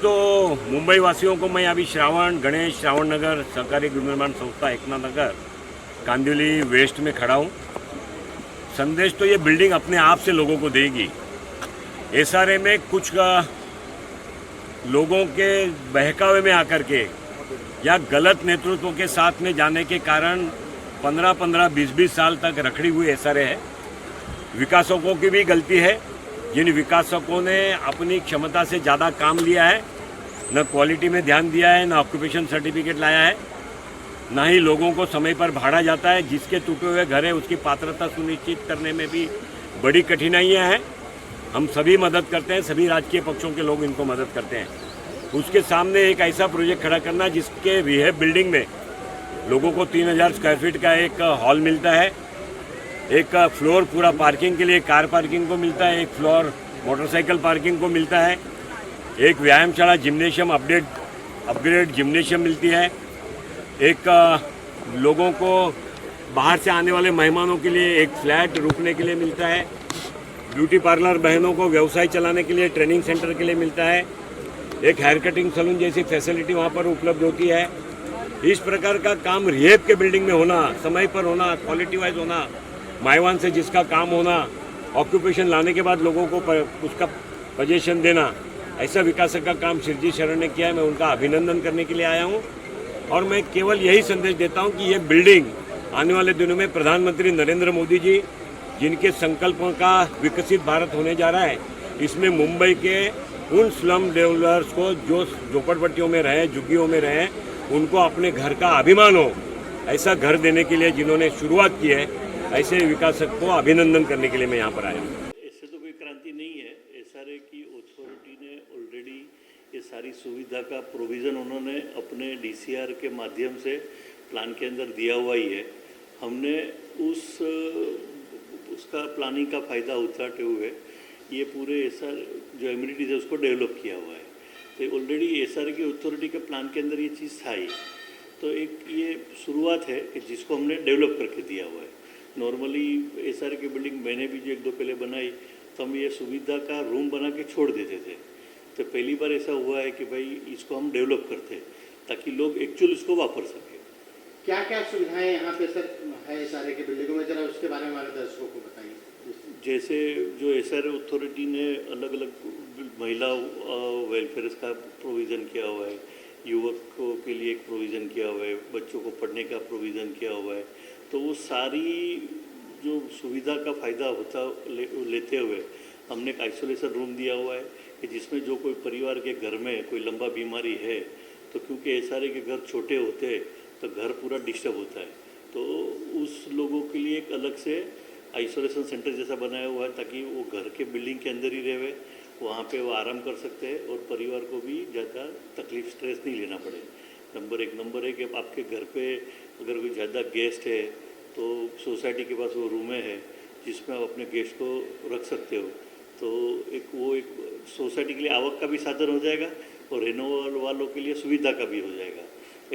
तो मुंबई वासियों को मैं अभी श्रावण नगर सहकारी गृह निर्माण संस्था एकनाथ नगर कांदिवली वेस्ट में खड़ा हूँ। संदेश तो ये बिल्डिंग अपने आप से लोगों को देगी। एसआरए में कुछ लोगों के बहकावे में आकर के या गलत नेतृत्व के साथ में जाने के कारण 15-15, 20-20 साल तक रखड़ी हुई एसआरए है। विकासकों की भी गलती है, जिन विकासकों ने अपनी क्षमता से ज़्यादा काम लिया है, न क्वालिटी में ध्यान दिया है, न ऑक्यूपेशन सर्टिफिकेट लाया है, ना ही लोगों को समय पर भाड़ा जाता है। जिसके टूटे हुए घर है उसकी पात्रता सुनिश्चित करने में भी बड़ी कठिनाइयां हैं। हम सभी मदद करते हैं, सभी राजकीय पक्षों के लोग इनको मदद करते हैं। उसके सामने एक ऐसा प्रोजेक्ट खड़ा करना जिसके रिहैब बिल्डिंग में लोगों को 3000 स्क्वायर फीट का एक हॉल मिलता है, एक फ्लोर पूरा पार्किंग के लिए कार पार्किंग को मिलता है, एक फ्लोर मोटरसाइकिल पार्किंग को मिलता है, एक व्यायामशाला जिम्नेशियम अपग्रेड जिम्नेशियम मिलती है, एक लोगों को बाहर से आने वाले मेहमानों के लिए एक फ्लैट रुकने के लिए मिलता है, ब्यूटी पार्लर बहनों को व्यवसाय चलाने के लिए ट्रेनिंग सेंटर के लिए मिलता है, एक हेयर कटिंग सैलून जैसी फैसिलिटी वहाँ पर उपलब्ध होती है। इस प्रकार का काम रिहेब के बिल्डिंग में होना, समय पर होना, क्वालिटी वाइज होना, माइवान से जिसका काम होना, ऑक्यूपेशन लाने के बाद लोगों को उसका पोजीशन देना, ऐसा विकासक का काम शिरजी शरण ने किया है। मैं उनका अभिनंदन करने के लिए आया हूँ और मैं केवल यही संदेश देता हूँ कि ये बिल्डिंग आने वाले दिनों में प्रधानमंत्री नरेंद्र मोदी जी जिनके संकल्पों का विकसित भारत होने जा रहा है, इसमें मुंबई के उन स्लम डेवलपर्स को जो झोपड़पट्टियों में रहे, झुग्गियों में रहे, उनको अपने घर का अभिमान हो, ऐसा घर देने के लिए जिन्होंने शुरुआत की है, ऐसे विकासक को अभिनंदन करने के लिए मैं यहाँ पर आया हूँ। इससे तो कोई क्रांति नहीं है। एसआरए की अथॉरिटी ने ऑलरेडी ये सारी सुविधा का प्रोविज़न उन्होंने अपने डीसीआर के माध्यम से प्लान के अंदर दिया हुआ ही है। हमने उसका प्लानिंग का फ़ायदा उठाते हुए ये पूरे एसआर जो एमिनिटीज़ है उसको डेवलप किया हुआ है। तो ऑलरेडी एसआरए की अथॉरिटी के प्लान के अंदर ये चीज़ था ही, तो एक ये शुरुआत है कि जिसको हमने डेवलप करके दिया हुआ है। नॉर्मली एसआरए की बिल्डिंग मैंने भी जो 1-2 पहले बनाई तो हम ये सुविधा का रूम बना के छोड़ देते थे। तो पहली बार ऐसा हुआ है कि भाई इसको हम डेवलप करते हैं ताकि लोग एक्चुअल इसको वापर सकें। क्या क्या सुविधाएं यहाँ पे सर है एसआरए की बिल्डिंगों में, जरा उसके बारे में हमारे दर्शकों को बताइए। जैसे जो एसआरए अथॉरिटी ने अलग अलग महिला वेलफेयर का प्रोविज़न किया हुआ है, युवकों के लिए एक प्रोविज़न किया हुआ है, बच्चों को पढ़ने का प्रोविज़न किया हुआ है, तो वो सारी जो सुविधा का फ़ायदा लेते हुए हमने एक आइसोलेशन रूम दिया हुआ है कि जिसमें जो कोई परिवार के घर में कोई लंबा बीमारी है, तो क्योंकि एसआरए के घर छोटे होते हैं तो घर पूरा डिस्टर्ब होता है, तो उस लोगों के लिए एक अलग से आइसोलेशन सेंटर जैसा बनाया हुआ है ताकि वो घर के बिल्डिंग के अंदर ही रहे, वहाँ पे वो आराम कर सकते हैं और परिवार को भी ज़्यादा तकलीफ स्ट्रेस नहीं लेना पड़े। नंबर है कि आपके घर पे अगर कोई ज़्यादा गेस्ट है तो सोसाइटी के पास वो रूमें है जिसमें आप अपने गेस्ट को रख सकते हो, तो एक सोसाइटी के लिए आवक का भी साधन हो जाएगा और रहने वालों के लिए सुविधा का भी हो जाएगा।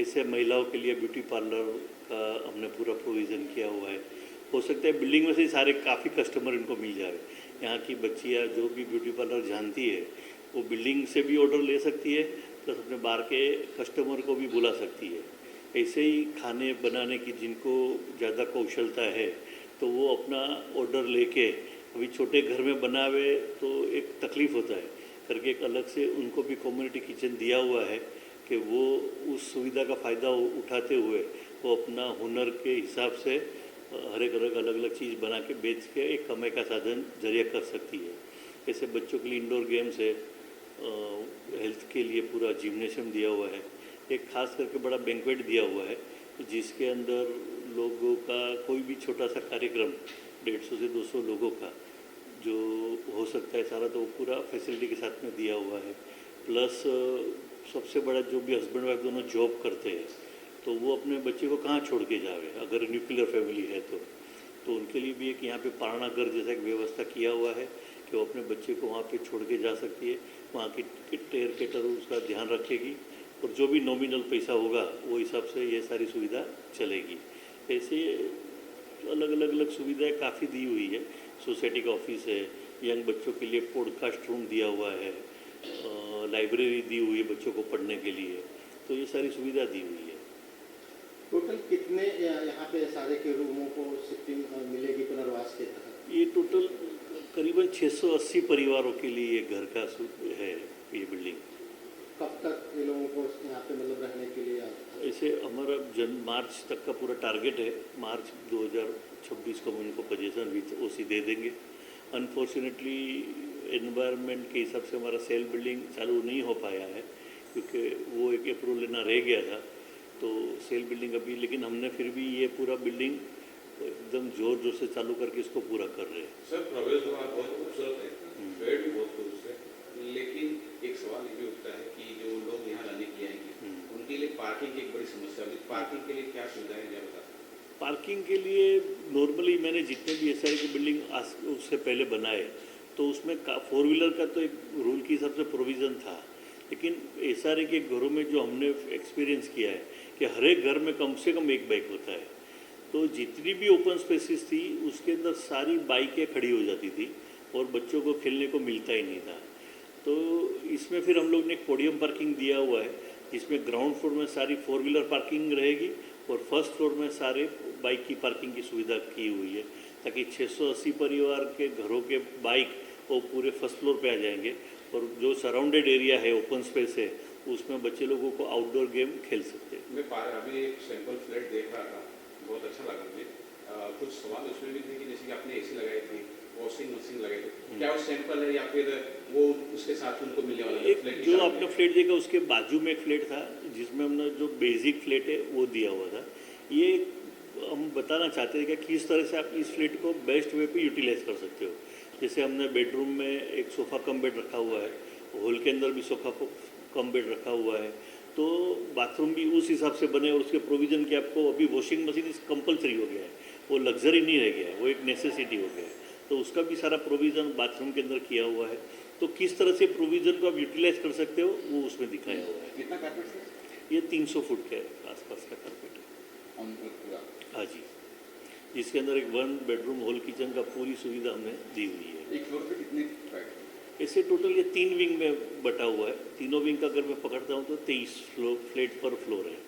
ऐसे महिलाओं के लिए ब्यूटी पार्लर का हमने पूरा प्रोविज़न किया हुआ है। हो सकता है बिल्डिंग में से ही सारे काफ़ी कस्टमर इनको मिल जाए। यहाँ की बच्चियाँ जो भी ब्यूटी पार्लर जानती है वो बिल्डिंग से भी ऑर्डर ले सकती है, प्लस अपने बाहर के कस्टमर को भी बुला सकती है। ऐसे ही खाने बनाने की जिनको ज़्यादा कौशलता है तो वो अपना ऑर्डर लेके, अभी छोटे घर में बनावे तो एक तकलीफ़ होता है करके एक अलग से उनको भी कम्युनिटी किचन दिया हुआ है कि वो उस सुविधा का फ़ायदा उठाते हुए वो अपना हुनर के हिसाब से हर एक अलग अलग चीज़ बना के बेच के एक कमाई का साधन जरिया कर सकती है। ऐसे बच्चों के लिए इंडोर गेम्स है, हेल्थ के लिए पूरा जिम्नेशियम दिया हुआ है, एक खास करके बड़ा बैंक्वेट दिया हुआ है जिसके अंदर लोगों का कोई भी छोटा सा कार्यक्रम 150 से 200 लोगों का जो हो सकता है सारा, तो वो पूरा फैसिलिटी के साथ में दिया हुआ है। प्लस सबसे बड़ा जो भी हस्बैंड वाइफ दोनों जॉब करते हैं तो वो अपने बच्चे को कहाँ छोड़ के जावे, अगर न्यूक्लियर फैमिली है तो उनके लिए भी एक यहाँ पे पालना घर जैसा एक व्यवस्था किया हुआ है कि वो अपने बच्चे को वहाँ पे छोड़ के जा सकती है। वहाँ की टेयर केटर उसका ध्यान रखेगी और जो भी नॉमिनल पैसा होगा वो हिसाब से ये सारी सुविधा चलेगी। ऐसे अलग सुविधाएं काफ़ी दी हुई है। सोसाइटी का ऑफिस है, यंग बच्चों के लिए पॉडकास्ट रूम दिया हुआ है, लाइब्रेरी दी हुई है बच्चों को पढ़ने के लिए, तो ये सारी सुविधा दी हुई है। टोटल कितने यहाँ पे सारे के रूमों को शिफ्टिंग मिलेगी पुनर्वास के तहत? ये टोटल करीबन 680 परिवारों के लिए ये घर का है ये बिल्डिंग। कब तक ये लोगों को यहाँ पे मतलब रहने के लिए ऐसे हमारा मार्च तक का पूरा टारगेट है। मार्च 2026 को हम उनको पोजीशन विथ ओसी दे देंगे। अनफॉर्चुनेटली एनवायरनमेंट के हिसाब से हमारा सेल बिल्डिंग चालू नहीं हो पाया है, क्योंकि वो एक अप्रूवल लेना रह गया था, तो सेल बिल्डिंग अभी, लेकिन हमने फिर भी ये पूरा बिल्डिंग एकदम जोर जोर से चालू करके इसको पूरा कर रहे हैं। सर प्रवेश द्वार बहुत खूबसूरत है, बेड भी बहुत खूबसूरत है, लेकिन एक सवाल ये भी उठता है कि जो लोग यहाँ रहने के लिए आएंगे उनके लिए पार्किंग की एक बड़ी समस्या होगी। पार्किंग के लिए क्या सुविधा है, क्या बता सकते हैं? पार्किंग के लिए नॉर्मली मैंने जितने भी एसआरए की बिल्डिंग उससे पहले बनाए, तो उसमें 4 व्हीलर का तो एक रूल के हिसाब से प्रोविज़न था, लेकिन एसआरए के घरों में जो हमने एक्सपीरियंस किया है कि हर एक घर में कम से कम एक बाइक होता है, तो जितनी भी ओपन स्पेसिस थी उसके अंदर सारी बाइकें खड़ी हो जाती थी और बच्चों को खेलने को मिलता ही नहीं था। तो इसमें फिर हम लोग ने एक पोडियम पार्किंग दिया हुआ है, जिसमें ग्राउंड फ्लोर में सारी 4 व्हीलर पार्किंग रहेगी और फर्स्ट फ्लोर में सारे बाइक की पार्किंग की सुविधा की हुई है, ताकि 680 परिवार के घरों के बाइक वो पूरे फर्स्ट फ्लोर पे आ जाएंगे और जो सराउंडेड एरिया है, ओपन स्पेस है, उसमें बच्चे लोगों को आउटडोर गेम खेल सकते हैं। मैं अभी एक सैंपल फ्लैट देख रहा था, बहुत अच्छा लगा मुझे। कुछ सवाल उसमें भी थे कि जैसे कि आपने एसी लगाई थी, वॉशिंग मशीन लगाई थी, क्या वो सैंपल है या फिर वो उसके साथ उनको मिलने वाला एक फ्लैट? जो आपने फ्लैट देखा उसके बाजू में एक फ्लैट था जिसमें हमने जो बेसिक फ्लैट है वो दिया हुआ था। ये हम बताना चाहते हैं कि किस तरह से आप इस फ्लैट को बेस्ट वे पे यूटिलाइज कर सकते हो। जैसे हमने बेडरूम में एक सोफ़ा कम बेड रखा हुआ है, हॉल के अंदर भी सोफ़ा कम बेड रखा हुआ है, तो बाथरूम भी उस हिसाब से बने और उसके प्रोविज़न के आपको अभी वॉशिंग मशीन इस कंपलसरी हो गया है, वो लग्जरी नहीं रह गया है, वो एक नेसेसिटी हो गया है, तो उसका भी सारा प्रोविज़न बाथरूम के अंदर किया हुआ है। तो किस तरह से प्रोविज़न को आप यूटिलाइज कर सकते हो वो उसमें दिखाया हुआ है। कितना कार्पेट है? ये 300 फुट के आसपास का कार्पेट है। हाँ जी, जिसके अंदर एक 1 बेडरूम हॉल किचन का पूरी सुविधा हमने दी हुई है। एक फ्लोर पे कितने फ्लैट? ऐसे टोटल ये 3 विंग में बटा हुआ है। तीनों विंग का अगर मैं पकड़ता हूँ तो 23 फ्लैट पर फ्लोर है।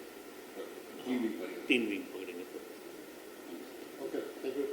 3 विंग पकड़ेंगे तो। Okay, thank you.